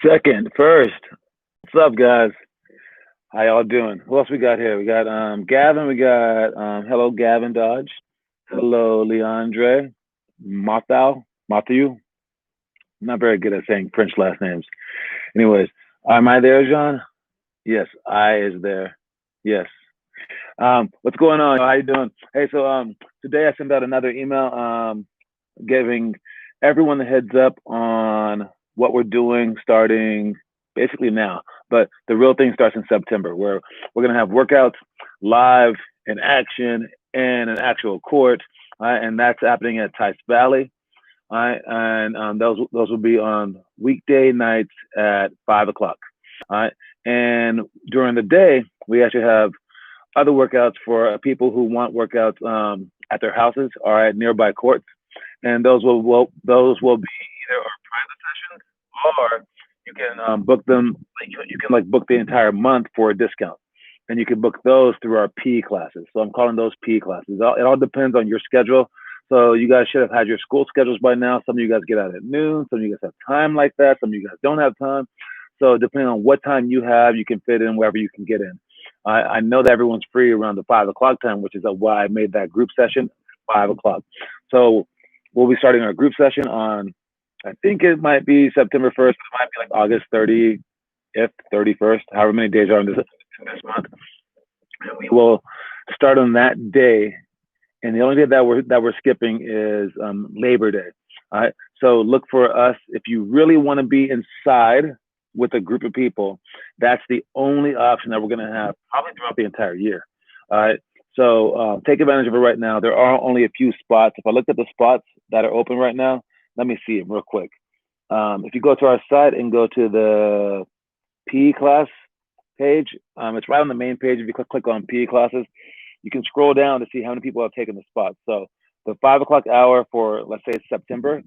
Second, first. What's up, guys? How y'all doing? Who else we got here? We got Gavin. We got hello, Gavin Dodge. Hello, Leandre. Matthew. I'm not very good at saying French last names. Anyways, am I there, John? Yes, I is there. Yes. What's going on? How you doing? Hey, so today I sent out another email giving everyone the heads up on what we're doing starting basically now. But the real thing starts in September, where we're gonna have workouts live in action in an actual court, and that's happening at Tice Valley. And those will be on weekday nights at 5 o'clock. And during the day we actually have other workouts for people who want workouts at their houses or at nearby courts, and those will be either our private sessions or you can book them. You can like book the entire month for a discount, and you can book those through our P classes. So I'm calling those P classes. It all depends on your schedule. So you guys should have had your school schedules by now. Some of you guys get out at noon. Some of you guys have time like that. Some of you guys don't have time. So depending on what time you have, you can fit in wherever you can get in. I know that everyone's free around the 5 o'clock time, which is why I made that group session 5 o'clock. So we'll be starting our group session on, I think it might be September 1st. It might be like August 30th, 31st, however many days are in this month. And we will start on that day. And the only day that we're skipping is Labor Day. All right. So look for us if you really want to be inside with a group of people. That's the only option that we're going to have probably throughout the entire year. All right. So take advantage of it right now. There are only a few spots. If I look at the spots that are open right now, let me see them real quick. If you go to our site and go to the PE class page, it's right on the main page. If you click on PE classes, you can scroll down to see how many people have taken the spots. So the 5 o'clock hour for, let's say, September, on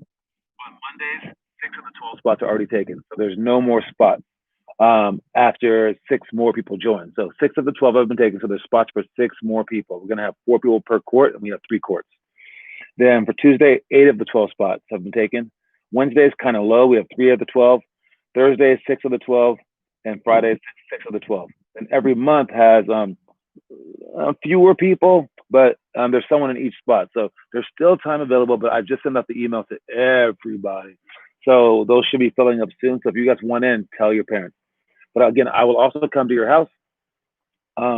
Mondays, 6 of the 12 spots are already taken. So there's no more spots after 6 more people join. So 6 of the 12 have been taken. So there's spots for 6 more people. We're going to have 4 people per court, and we have 3 courts. Then for Tuesday, 8 of the 12 spots have been taken. Wednesday is kind of low. We have 3 of the 12. Thursday is 6 of the 12, and Friday is 6 of the 12. And every month has fewer people, but there's someone in each spot. So there's still time available, but I just sent out the email to everybody. So those should be filling up soon. So if you guys want in, tell your parents. But again, I will also come to your house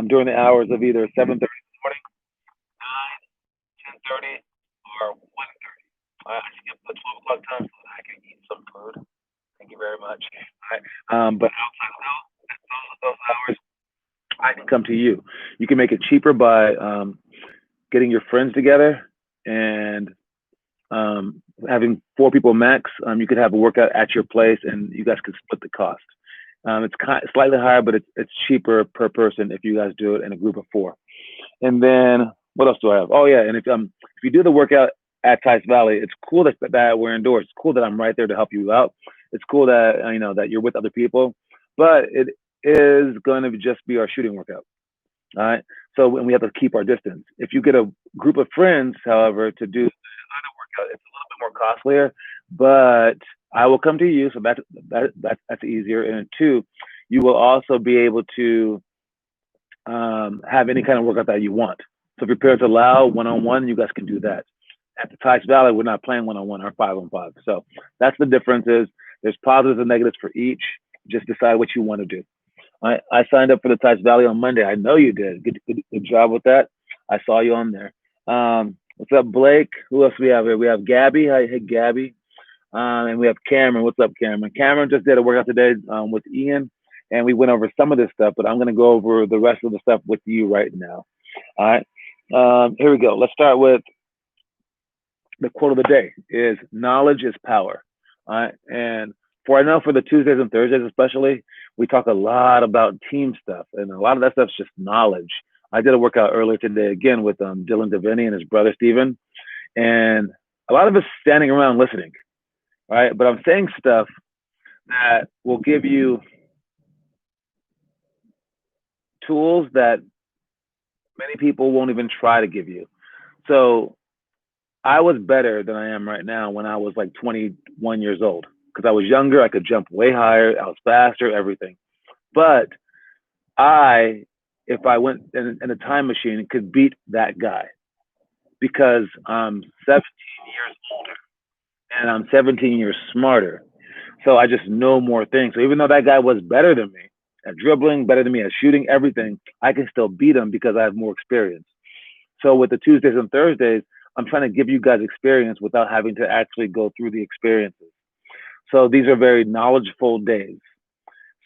during the hours of either 7:30 in the morning, 9, 10:30, or 1:30. I skip the 12 o'clock time so that I can eat some food. Thank you very much. All right. But outside of those hours, I can come to you. You can make it cheaper by getting your friends together and having 4 people max. You could have a workout at your place, and you guys could split the cost. It's slightly higher, but it's cheaper per person if you guys do it in a group of 4. And then what else do I have? Oh yeah, and if you do the workout at Tice Valley, it's cool that we're indoors. It's cool that I'm right there to help you out. It's cool that that you're with other people, but it is going to just be our shooting workout. All right. So when we have to keep our distance. If you get a group of friends, however, to do another workout, it's a little bit more costlier, but I will come to you. So that's easier. And 2, you will also be able to have any kind of workout that you want. So if your parents allow one-on-one, you guys can do that. At the Tice Valley, we're not playing one-on-one or 5-on-5. So that's the difference. Is there's positives and negatives for each. Just decide what you want to do. I signed up for the Tice Valley on Monday. I know you did. Good job with that. I saw you on there. What's up, Blake? Who else do we have here? We have Gabby. Hi, hey, Gabby. And we have Cameron. What's up, Cameron? Cameron just did a workout today with Ian, and we went over some of this stuff, but I'm going to go over the rest of the stuff with you right now. All right. Here we go. Let's start with the quote of the day is knowledge is power. All right. And I know for the Tuesdays and Thursdays especially, we talk a lot about team stuff, and a lot of that stuff's just knowledge. I did a workout earlier today again with Dylan Devaney and his brother Steven, and a lot of us standing around listening, right? But I'm saying stuff that will give you tools that many people won't even try to give you. So I was better than I am right now when I was like 21 years old. because I was younger. I could jump way higher. I was faster, everything. But I, if I went in a time machine, could beat that guy because I'm 17 years older and I'm 17 years smarter. So I just know more things. So even though that guy was better than me at dribbling, better than me at shooting, everything, I can still beat him because I have more experience. So with the Tuesdays and Thursdays, I'm trying to give you guys experience without having to actually go through the experiences. So these are very knowledgeful days.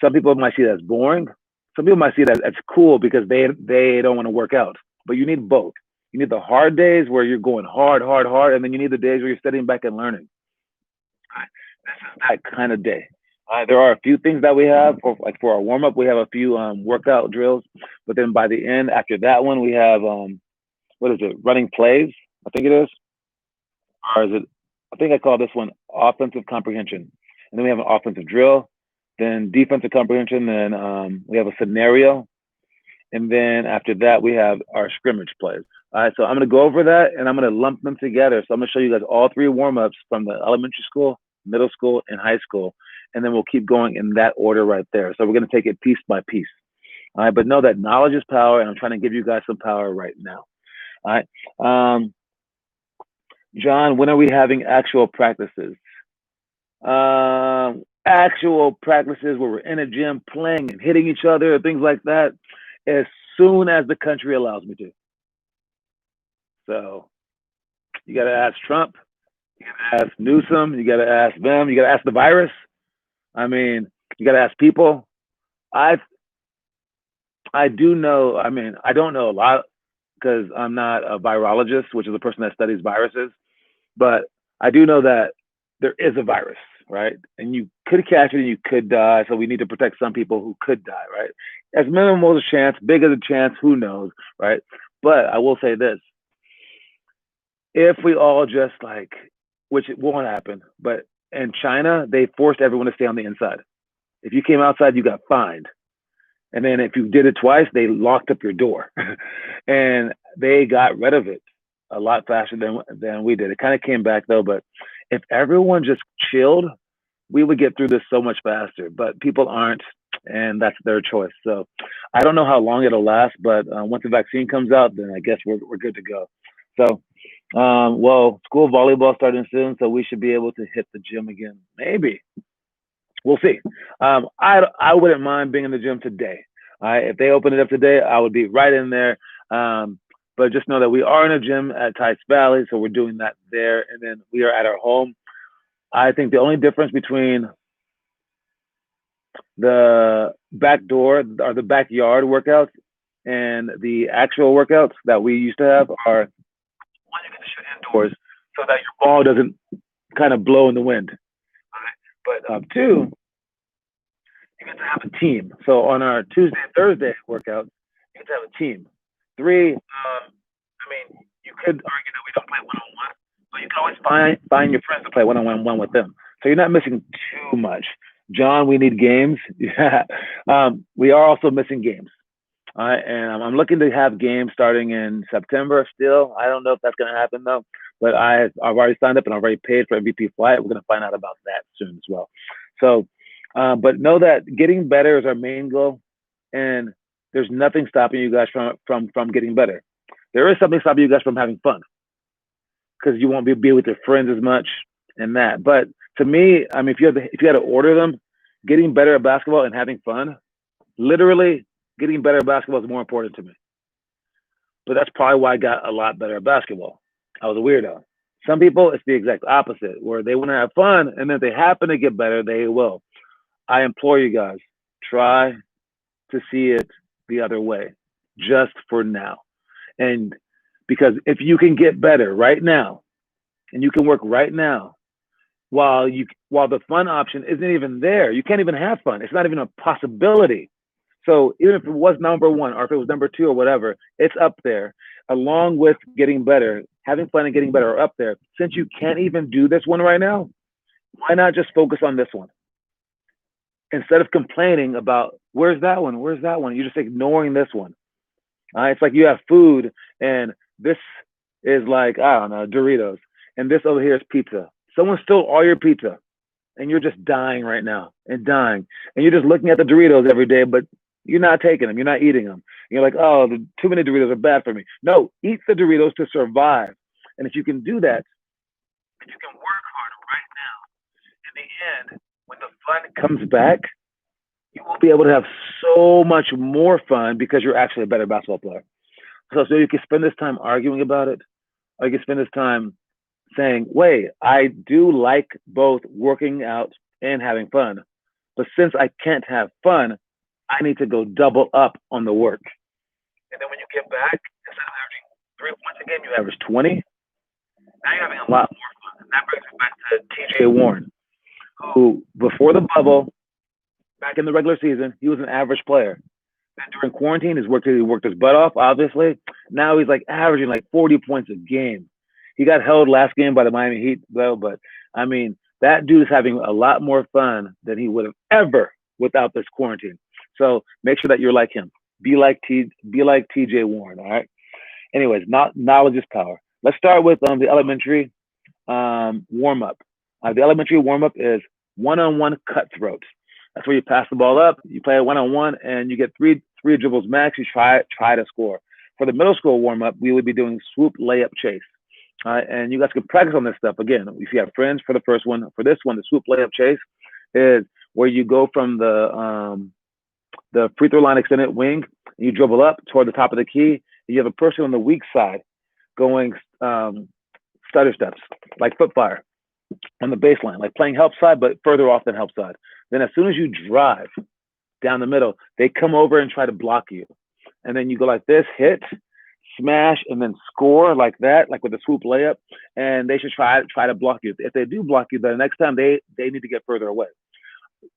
Some people might see that as boring. Some people might see that as cool because they don't want to work out. But you need both. You need the hard days where you're going hard, hard, hard, and then you need the days where you're studying back and learning. This is that kind of day. There are a few things that we have for our warm up. We have a few workout drills, but then by the end, after that one, we have what is it? Running plays, I think it is, or is it? I think I call this one offensive comprehension. And then we have an offensive drill, then defensive comprehension, then we have a scenario, and then after that we have our scrimmage plays. All right, so I'm going to go over that and I'm going to lump them together. So I'm going to show you guys all three warm-ups from the elementary school, middle school, and high school, and then we'll keep going in that order right there. So we're going to take it piece by piece. All right, but know that knowledge is power, and I'm trying to give you guys some power right now. All right, John, when are we having actual practices? Actual practices where we're in a gym playing and hitting each other, things like that, as soon as the country allows me to. So you got to ask Trump, you got to ask Newsom, you got to ask them, you got to ask the virus. I mean, you got to ask people. I do know. I mean, I don't know a lot because I'm not a virologist, which is a person that studies viruses. But I do know that there is a virus, right? And you could catch it and you could die. So we need to protect some people who could die, right? As minimal as a chance, big as a chance, who knows, right? But I will say this. If we all just like, which it won't happen, but in China, they forced everyone to stay on the inside. If you came outside, you got fined. And then if you did it twice, they locked up your door. And they got rid of it a lot faster than we did. It kind of came back though, but if everyone just chilled, we would get through this so much faster. But people aren't, and that's their choice. So I don't know how long it'll last, but once the vaccine comes out, then I guess we're good to go. So, well, school volleyball starting soon, so we should be able to hit the gym again. Maybe. We'll see. I wouldn't mind being in the gym today. If they open it up today, I would be right in there. But just know that we are in a gym at Tice Valley, so we're doing that there, and then we are at our home. I think the only difference between the back door or the backyard workouts and the actual workouts that we used to have are one, you get to shoot indoors so that your ball doesn't kind of blow in the wind. But two, you get to have a team. So on our Tuesday and Thursday workouts, you get to have a team. Three, I mean, you could argue that we don't play one-on-one, but you can always find your friends to play one-on-one with them. So you're not missing too much. John, we need games. Yeah. We are also missing games. And I'm looking to have games starting in September still. I don't know if that's going to happen though, but I've already signed up and I've already paid for MVP flight. We're going to find out about that soon as well. So, but know that getting better is our main goal, and there's nothing stopping you guys from getting better. There is something stopping you guys from having fun because you won't be with your friends as much and that. But to me, I mean, if you had to order them, getting better at basketball and having fun, literally getting better at basketball is more important to me. But that's probably why I got a lot better at basketball. I was a weirdo. Some people, it's the exact opposite, where they want to have fun, and then if they happen to get better, they will. I implore you guys, try to see it the other way, just for now. And because if you can get better right now, and you can work right now, while the fun option isn't even there, you can't even have fun. It's not even a possibility. So even if it was number one or if it was number two or whatever, it's up there along with getting better. Having fun and getting better are up there. Since you can't even do this one right now, why not just focus on this one? Instead of complaining about where's that one, you're just ignoring this one. It's like you have food and this is like, I don't know, Doritos, and this over here is pizza. Someone stole all your pizza and you're just dying right now and dying, and you're just looking at the Doritos every day, but you're not taking them, you're not eating them. You're like, oh, too many Doritos are bad for me. No, eat the Doritos to survive. And if you can do that, you can work harder right now. In the end, when the fun comes back, you will be able to have so much more fun because you're actually a better basketball player. So you can spend this time arguing about it, or you can spend this time saying, wait, I do like both working out and having fun. But since I can't have fun, I need to go double up on the work. And then when you get back, instead of averaging 3 points a game, you average 20. Now you're having a lot more fun. And that brings me back to TJ Warren, who before the bubble, back in the regular season, he was an average player. And during quarantine, he worked his butt off, obviously. Now he's like averaging like 40 points a game. He got held last game by the Miami Heat, though, but I mean, that dude is having a lot more fun than he would have ever without this quarantine. So make sure that you're like him. Be like TJ Warren, all right? Anyways, knowledge is power. Let's start with the elementary warm up. The elementary warm up is one-on-one cutthroat. That's where you pass the ball up, you play a one-on-one, and you get three dribbles max. You try to score. For the middle school warm up, we would be doing swoop layup chase. And you guys can practice on this stuff. Again, if you have friends for the first one, for this one, the swoop layup chase is where you go from the free throw line extended wing, and you dribble up toward the top of the key, and you have a person on the weak side going stutter steps, like foot fire on the baseline, like playing help side, but further off than help side. Then as soon as you drive down the middle, they come over and try to block you. And then you go like this, hit, smash, and then score like that, like with a swoop layup. And they should try to block you. If they do block you, then the next time they need to get further away.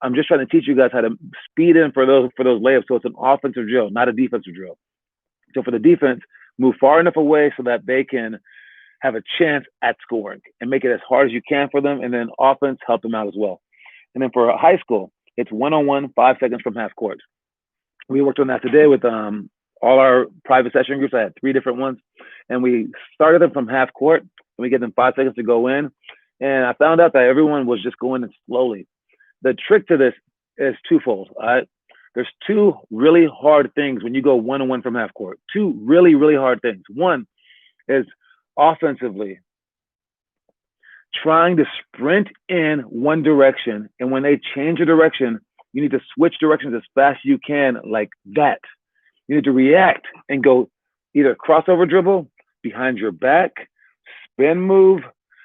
I'm just trying to teach you guys how to speed in for those layups. So it's an offensive drill, not a defensive drill. So for the defense, move far enough away so that they can have a chance at scoring and make it as hard as you can for them. And then offense, help them out as well. And then for high school, it's one-on-one, 5 seconds from half court. We worked on that today with all our private session groups. I had 3 different ones, and we started them from half court, and we gave them 5 seconds to go in. And I found out that everyone was just going in slowly. The trick to this is twofold. All right? There's 2 really hard things when you go one-on-one from half court. 2 really, really hard things. One is offensively trying to sprint in one direction, and when they change your direction, you need to switch directions as fast as you can, like that. You need to react and go either crossover dribble, behind your back, spin move,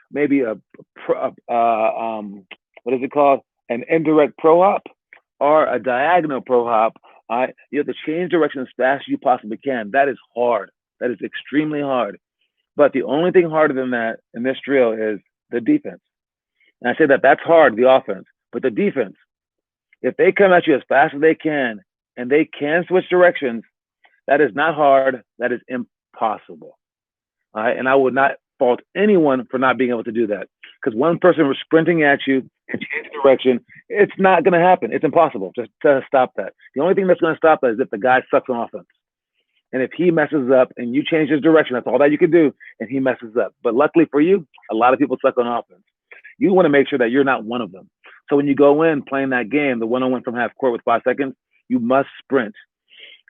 maybe what is it called? An indirect pro hop or a diagonal pro hop. You have to change direction as fast as you possibly can. That is hard. That is extremely hard. But the only thing harder than that in this drill is the defense. And I say that that's hard, the offense. But the defense, if they come at you as fast as they can and they can switch directions, that is not hard. That is impossible. All right. And I would not fault anyone for not being able to do that. Because one person was sprinting at you and changing direction, it's not going to happen. It's impossible just to stop that. The only thing that's going to stop that is if the guy sucks on offense. And if he messes up and you change his direction, that's all that you can do, and he messes up. But luckily for you, a lot of people suck on offense. You want to make sure that you're not one of them. So when you go in playing that game, the one-on-one from half court with 5 seconds, you must sprint,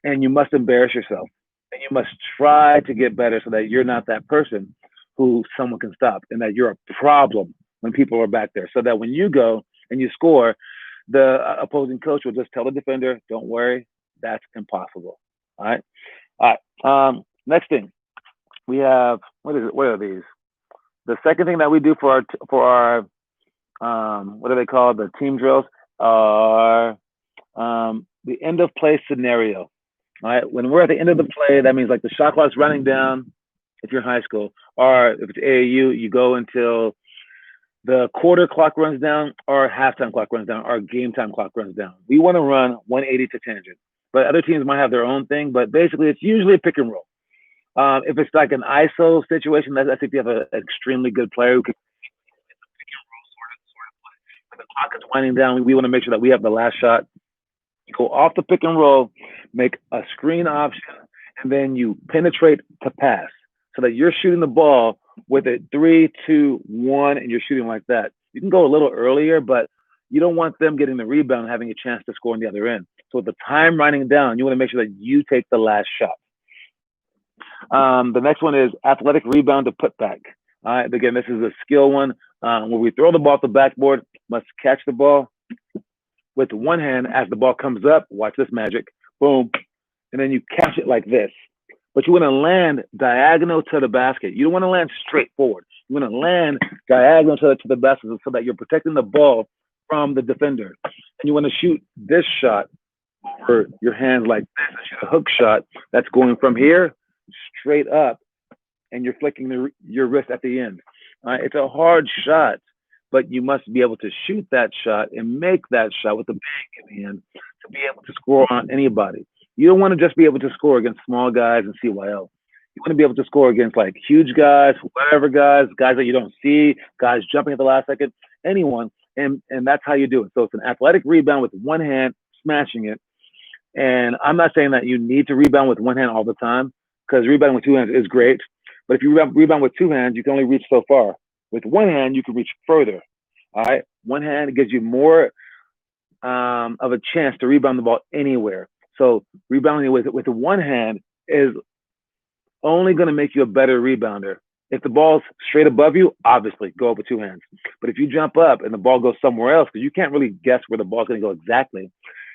and you must embarrass yourself, and you must try to get better so that you're not that person who someone can stop, and that you're a problem when people are back there. So that when you go and you score, the opposing coach will just tell the defender, don't worry, that's impossible. All right. All right. Next thing we have, what is it? What are these? The second thing that we do for our what are they called? The team drills are the end of play scenario. All right. When we're at the end of the play, that means like the shot clock's running down. If you're in high school, or if it's AAU, you go until the quarter clock runs down, or halftime clock runs down, or game time clock runs down. We want to run 180 to tangent. But other teams might have their own thing. But basically, it's usually a pick and roll. If it's like an ISO situation, that's if you have an extremely good player who can pick and roll sort of play. When the clock is winding down, we want to make sure that we have the last shot. You go off the pick and roll, make a screen option, and then you penetrate to pass so that you're shooting the ball with it 3, 2, 1, and you're shooting like that. You can go a little earlier, but you don't want them getting the rebound and having a chance to score on the other end. So with the time running down, you want to make sure that you take the last shot. The next one is athletic rebound to put back. All right, again, this is a skill one. When we throw the ball at the backboard, must catch the ball with one hand as the ball comes up. Watch this magic. Boom. And then you catch it like this. But you want to land diagonal to the basket. You don't want to land straight forward. You want to land diagonal to the basket so that you're protecting the ball from the defender. And you want to shoot this shot for your hands like this. Shoot a hook shot that's going from here straight up, and you're flicking your wrist at the end. It's a hard shot, but you must be able to shoot that shot and make that shot with the bang in the end to be able to score on anybody. You don't want to just be able to score against small guys and CYL. You want to be able to score against like huge guys, whatever guys that you don't see, guys jumping at the last second, anyone. And that's how you do it. So it's an athletic rebound with one hand, smashing it. And I'm not saying that you need to rebound with one hand all the time, because rebounding with two hands is great. But if you rebound with two hands, you can only reach so far. With one hand, you can reach further. All right? One hand gives you more of a chance to rebound the ball anywhere. So rebounding with the one hand is only going to make you a better rebounder. If the ball's straight above you, obviously go up with two hands. But if you jump up and the ball goes somewhere else, because you can't really guess where the ball's going to go exactly,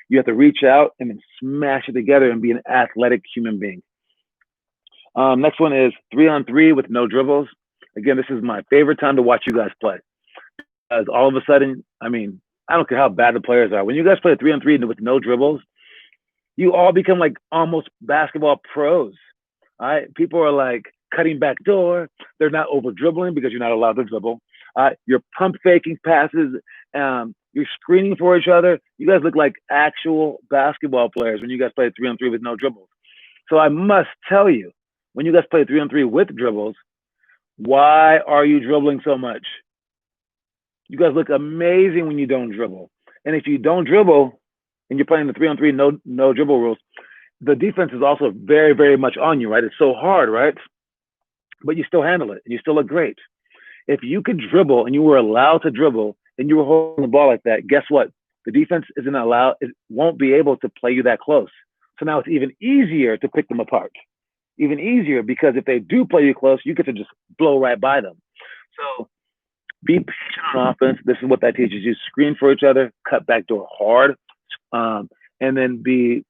you have to reach out and then smash it together and be an athletic human being. Next one is 3-on-3 with no dribbles. Again, this is my favorite time to watch you guys play. Because all of a sudden, I mean, I don't care how bad the players are. When you guys play 3-on-3 with no dribbles, you all become like almost basketball pros. All right, people are like cutting back door. They're not over dribbling because you're not allowed to dribble. You're pump faking passes. You're screening for each other. You guys look like actual basketball players when you guys play 3-on-3 with no dribbles. So I must tell you, when you guys play 3-on-3 with dribbles, why are you dribbling so much? You guys look amazing when you don't dribble. And if you don't dribble and you're playing the 3-on-3 no dribble rules, the defense is also very, very much on you, right? It's so hard, right? But you still handle it and you still look great. If you could dribble and you were allowed to dribble and you were holding the ball like that, guess what? The defense isn't allowed, it won't be able to play you that close. So now it's even easier to pick them apart. Even easier, because if they do play you close, you get to just blow right by them. So be patient on offense. This is what that teaches you. Screen for each other, cut back door hard, and then be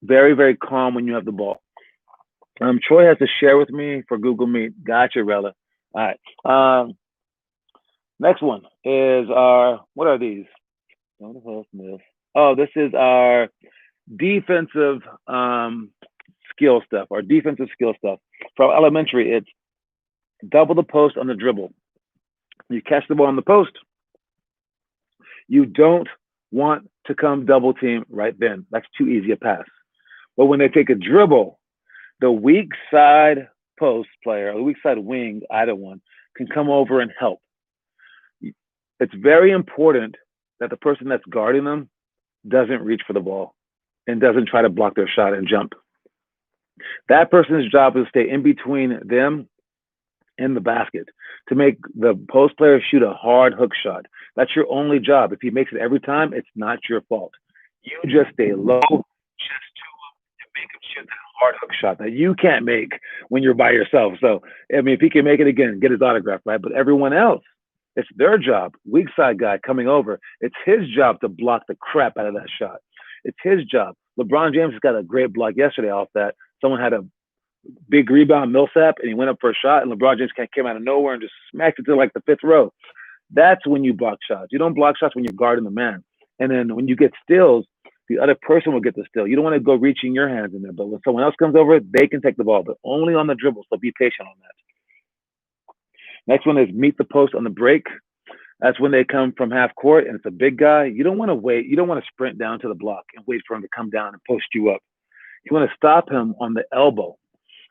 very, very calm when you have the ball. Troy has to share with me for Google Meet. Gotcha, Rella. All right. Next one is what are these? Oh, this is our defensive skill stuff, our defensive skill stuff. From elementary, it's double the post on the dribble. You catch the ball on the post. You don't want to come double team right then. That's too easy a pass. But when they take a dribble, the weak side post player or the weak side wing, either one, can come over and help. It's very important that the person that's guarding them doesn't reach for the ball and doesn't try to block their shot and jump. That person's job is to stay in between them and the basket to make the post player shoot a hard hook shot. That's your only job. If he makes it every time, it's not your fault. You just stay low, chest to him, and make him shoot that hard hook shot that you can't make when you're by yourself. So, I mean, if he can make it again, get his autograph, right? But everyone else, it's their job. Weak side guy coming over, it's his job to block the crap out of that shot. It's his job. LeBron James got a great block yesterday off that. Someone had a big rebound, Millsap, and he went up for a shot, and LeBron James came out of nowhere and just smacked it to like the fifth row. That's when you block shots. You don't block shots when you're guarding the man. And then when you get steals, the other person will get the steal. You don't want to go reaching your hands in there, but when someone else comes over, they can take the ball, but only on the dribble, so be patient on that. Next one is meet the post on the break. That's when they come from half court, and it's a big guy. You don't want to wait. You don't want to sprint down to the block and wait for him to come down and post you up. You want to stop him on the elbow.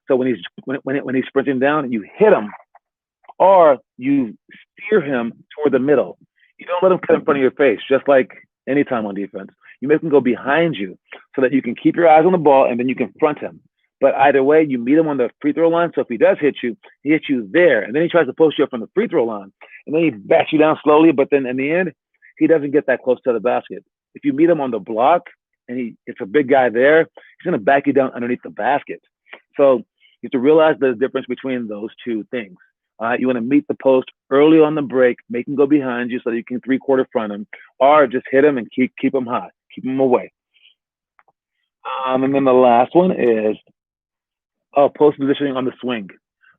So when he's sprinting down, and you hit him, or you steer him toward the middle. You don't let him cut in front of your face, just like any time on defense. You make him go behind you so that you can keep your eyes on the ball, and then you confront him. But either way, you meet him on the free throw line. So if he does hit you, he hits you there. And then he tries to post you up from the free throw line. And then he bats you down slowly. But then in the end, he doesn't get that close to the basket. If you meet him on the block and it's a big guy there, he's going to back you down underneath the basket. So you have to realize the difference between those two things. You want to meet the post early on the break, make him go behind you so that you can three-quarter front him, or just hit him and keep him high, keep him away. And then the last one is post positioning on the swing.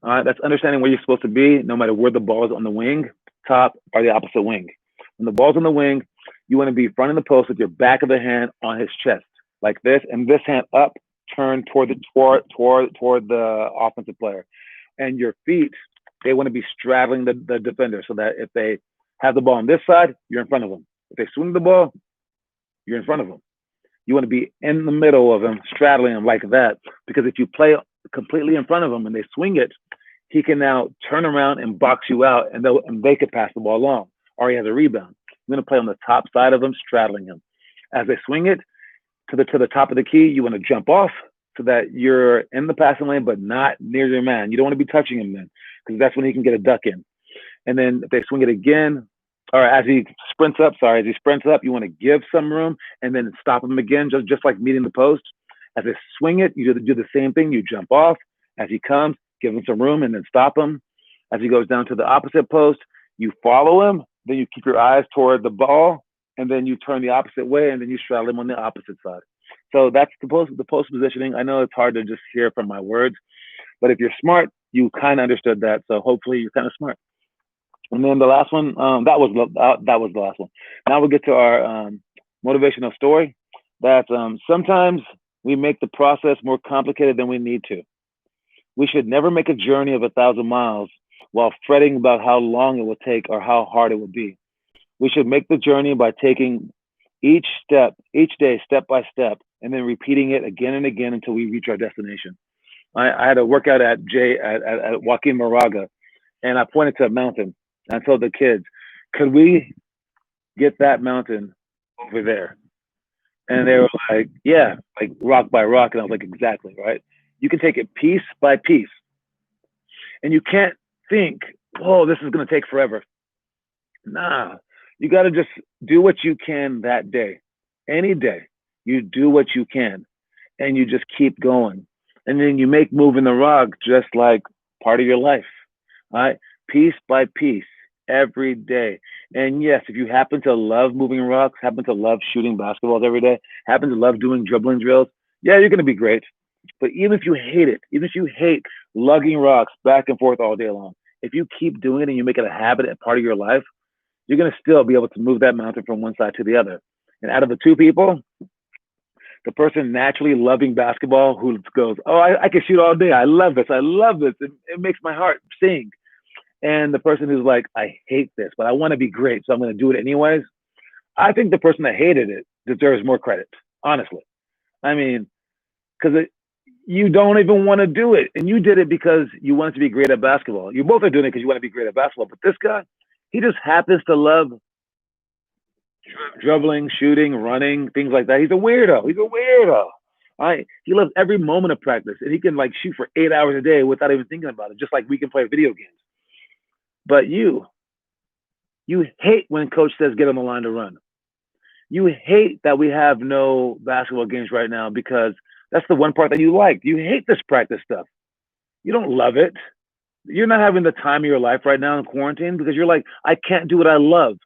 That's understanding where you're supposed to be, no matter where the ball is on the wing, top, or the opposite wing. When the ball's on the wing, you want to be fronting the post with your back of the hand on his chest, like this, and this hand up, turned toward the offensive player, and your feet, they want to be straddling the defender, so that if they have the ball on this side, you're in front of them. If they swing the ball, you're in front of them. You want to be in the middle of him, straddling him like that, because if you play completely in front of him and they swing it, he can now turn around and box you out, and they could pass the ball along, or he has a rebound. You're going to play on the top side of him, straddling him. As they swing it to the top of the key, you want to jump off so that you're in the passing lane, but not near your man. You don't want to be touching him then, because that's when he can get a duck in. And then if they swing it again, or as he sprints up, you want to give some room and then stop him again, just like meeting the post. As they swing it, you do the same thing. You jump off. As he comes, give him some room and then stop him. As he goes down to the opposite post, you follow him. Then you keep your eyes toward the ball, and then you turn the opposite way, and then you straddle him on the opposite side. So that's the post positioning. I know it's hard to just hear from my words, but if you're smart, you kind of understood that. So hopefully you're kind of smart. And then the last one, that was the last one. Now we'll get to our motivational story. That sometimes we make the process more complicated than we need to. We should never make a journey of 1,000 miles while fretting about how long it will take or how hard it will be. We should make the journey by taking each day, step by step, and then repeating it again and again until we reach our destination. I had a workout at Joaquin Moraga, and I pointed to a mountain. And I told the kids, could we get that mountain over there? And they were like, yeah, like rock by rock. And I was like, exactly, right? You can take it piece by piece. And you can't think, oh, this is going to take forever. Nah, you got to just do what you can that day. Any day, you do what you can. And you just keep going. And then you make moving the rock just like part of your life, right? Piece by piece, every day. And yes, if you happen to love moving rocks, happen to love shooting basketballs every day, happen to love doing dribbling drills, yeah, you're going to be great. But even if you hate it, even if you hate lugging rocks back and forth all day long, if you keep doing it and you make it a habit and part of your life, you're going to still be able to move that mountain from one side to the other. And out of the two people, the person naturally loving basketball who goes, oh, I can shoot all day. I love this. It makes my heart sing. And the person who's like, I hate this, but I want to be great, so I'm going to do it anyways. I think the person that hated it deserves more credit, honestly. I mean, because you don't even want to do it. And you did it because you wanted to be great at basketball. You both are doing it because you want to be great at basketball. But this guy, he just happens to love dribbling, shooting, running, things like that. He's a weirdo. All right. He loves every moment of practice. And he can like shoot for 8 hours a day without even thinking about it, just like we can play video games. But you hate when coach says get on the line to run. You hate that we have no basketball games right now because that's the one part that you like. You hate this practice stuff. You don't love it. You're not having the time of your life right now in quarantine because you're like, I can't do what I love.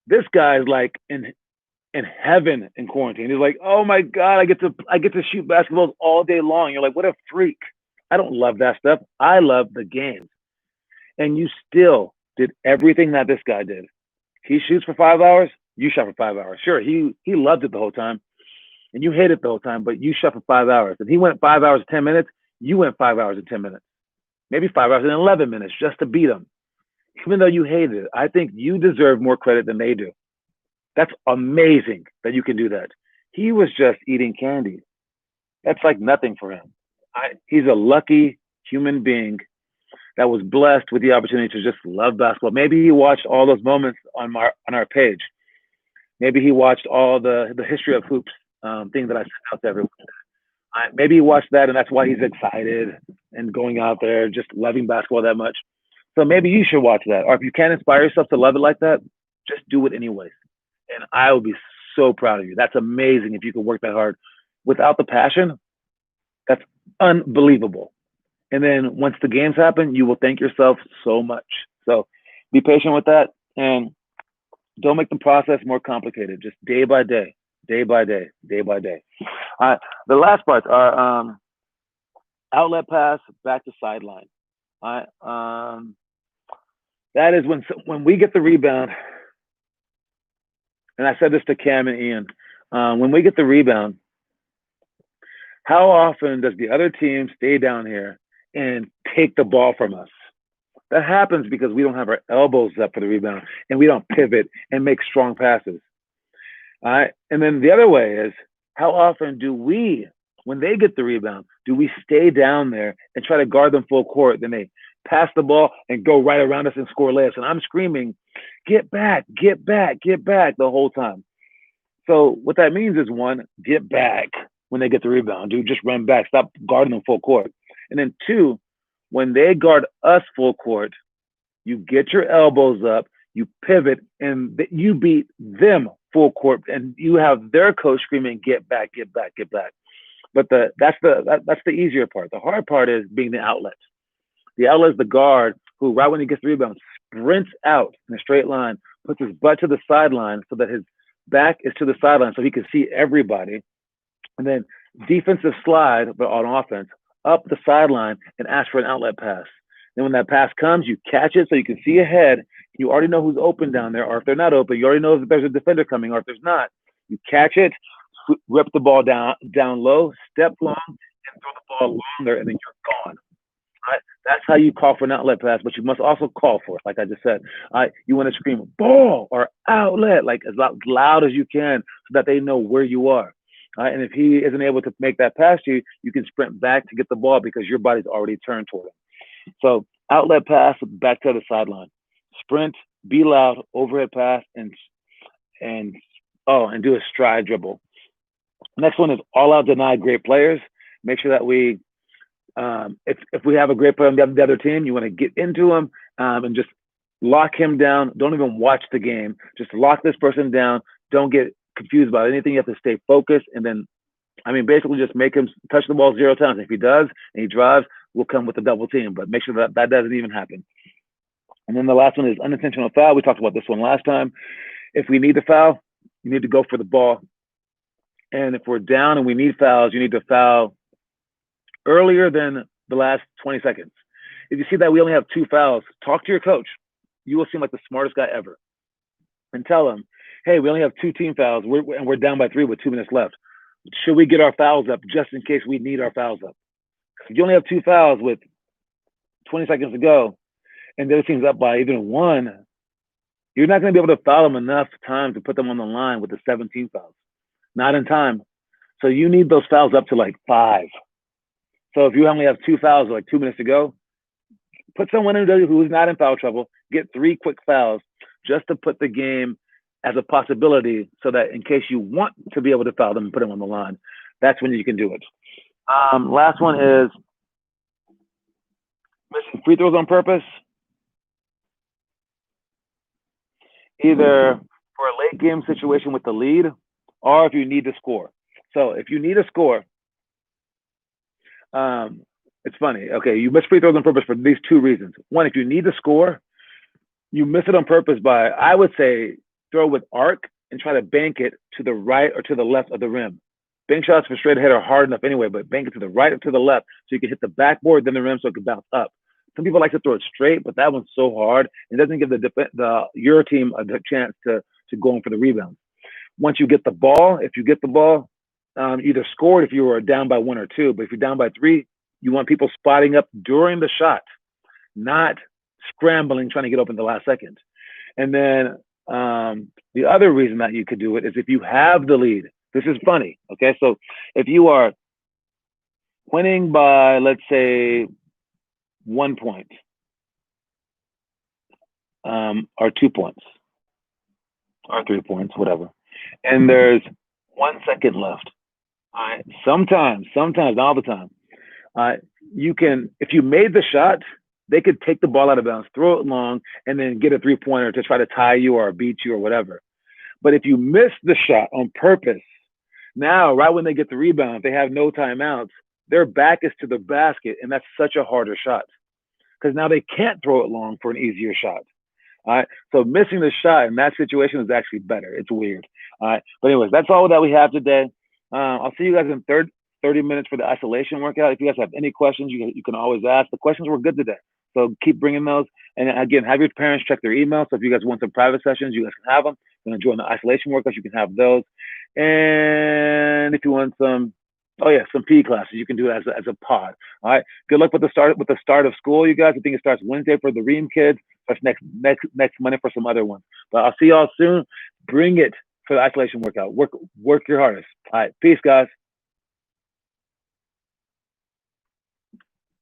This guy's like in heaven in quarantine. He's like, oh my God, I get to shoot basketballs all day long. You're like, what a freak. I don't love that stuff. I love the games. And you still did everything that this guy did. He shoots for 5 hours. You shot for 5 hours. Sure, he loved it the whole time. And you hated it the whole time, but you shot for 5 hours. And he went 5 hours and 10 minutes. You went 5 hours and 10 minutes. Maybe 5 hours and 11 minutes just to beat him. Even though you hated it, I think you deserve more credit than they do. That's amazing that you can do that. He was just eating candy. That's like nothing for him. He's a lucky human being that was blessed with the opportunity to just love basketball. Maybe he watched all those moments on our page. Maybe he watched all the history of hoops thing that I sent out to everyone. Maybe he watched that and that's why he's excited and going out there, just loving basketball that much. So maybe you should watch that. Or if you can't inspire yourself to love it like that, just do it anyways. And I will be so proud of you. That's amazing if you could work that hard. Without the passion, that's unbelievable. And then once the games happen, you will thank yourself so much. So be patient with that and don't make the process more complicated. Just day by day, day by day, day by day. The last parts are outlet pass, back to sideline. All right. That is when we get the rebound, and I said this to Cam and Ian. When we get the rebound, how often does the other team stay down here and take the ball from us? That happens because we don't have our elbows up for the rebound and we don't pivot and make strong passes. All right. And then the other way is how often do we, when they get the rebound, do we stay down there and try to guard them full court? Then they pass the ball and go right around us and score layups. And I'm screaming, get back, get back, get back the whole time. So what that means is one, get back when they get the rebound. Dude, just run back. Stop guarding them full court. And then two, when they guard us full court, you get your elbows up, you pivot, and you beat them full court, and you have their coach screaming, "Get back, get back, get back." But that's the easier part. The hard part is being the outlet. The outlet is the guard who, right when he gets the rebound, sprints out in a straight line, puts his butt to the sideline so that his back is to the sideline so he can see everybody, and then defensive slide, but on offense, up the sideline and ask for an outlet pass. Then when that pass comes, you catch it so you can see ahead. You already know who's open down there, or if they're not open, you already know if there's a defender coming, or if there's not. You catch it, rip the ball down low, step long, and throw the ball longer, and then you're gone. Right? That's how you call for an outlet pass, but you must also call for it, like I just said. You want to scream ball or outlet, like as loud as you can, so that they know where you are. And if he isn't able to make that pass to you, you can sprint back to get the ball because your body's already turned toward him. So outlet pass, back to the sideline. Sprint, be loud, overhead pass, and do a stride dribble. Next one is all out deny great players. Make sure that we, if we have a great player on the other team, you want to get into him and just lock him down. Don't even watch the game. Just lock this person down. Don't get confused about anything. You have to stay focused, and then, basically just make him touch the ball 0 times. If he does and he drives, we'll come with a double team, but make sure that doesn't even happen. And then the last one is unintentional foul. We talked about this one last time. If we need to foul, you need to go for the ball. And if we're down and we need fouls, you need to foul earlier than the last 20 seconds. If you see that we only have 2 fouls, talk to your coach. You will seem like the smartest guy ever. And tell him, hey, we only have 2 team fouls, and we're down by 3 with 2 minutes left. Should we get our fouls up just in case we need our fouls up? If you only have 2 fouls with 20 seconds to go, and the other team's up by even 1, you're not going to be able to foul them enough time to put them on the line with the 17 fouls. Not in time. So you need those fouls up to like 5. So if you only have 2 fouls with like 2 minutes to go, put someone in who's not in foul trouble, get 3 quick fouls just to put the game as a possibility so that in case you want to be able to foul them and put them on the line, that's when you can do it. Last one is missing free throws on purpose. Either for a late game situation with the lead or if you need to score. So if you need to score, it's funny. Okay, you miss free throws on purpose for these 2 reasons. One, if you need to score, you miss it on purpose by, I would say, throw with arc and try to bank it to the right or to the left of the rim. Bank shots for straight ahead are hard enough anyway, but bank it to the right or to the left so you can hit the backboard, then the rim so it can bounce up. Some people like to throw it straight, but that one's so hard. It doesn't give your team a chance to go in for the rebound. Once you get the ball, if you get the ball, either score it if you were down by 1 or 2, but if you're down by 3, you want people spotting up during the shot, not scrambling, trying to get open the last second. And then the other reason that you could do it is if you have the lead. This is funny, okay? So if you are winning by, let's say, 1 point or 2 points or 3 points, whatever, and there's 1 second left, All right. Sometimes, not all the time. Uh, you can, if you made the shot, they could take the ball out of bounds, throw it long, and then get a 3-pointer to try to tie you or beat you or whatever. But if you miss the shot on purpose, now, right when they get the rebound, they have no timeouts. Their back is to the basket, and that's such a harder shot because now they can't throw it long for an easier shot. All right. So missing the shot in that situation is actually better. It's weird. All right. But anyways, that's all that we have today. I'll see you guys in 30 minutes for the isolation workout. If you guys have any questions, you can always ask. The questions were good today. So keep bringing those. And again, have your parents check their email. So if you guys want some private sessions, you guys can have them. If you join the isolation workouts, you can have those. And if you want some, oh yeah, some PE classes, you can do it as a pod. All right. Good luck with the start of school, you guys. I think it starts Wednesday for the Ream kids. That's next Monday for some other ones. But I'll see y'all soon. Bring it for the isolation workout. Work your hardest. All right. Peace, guys.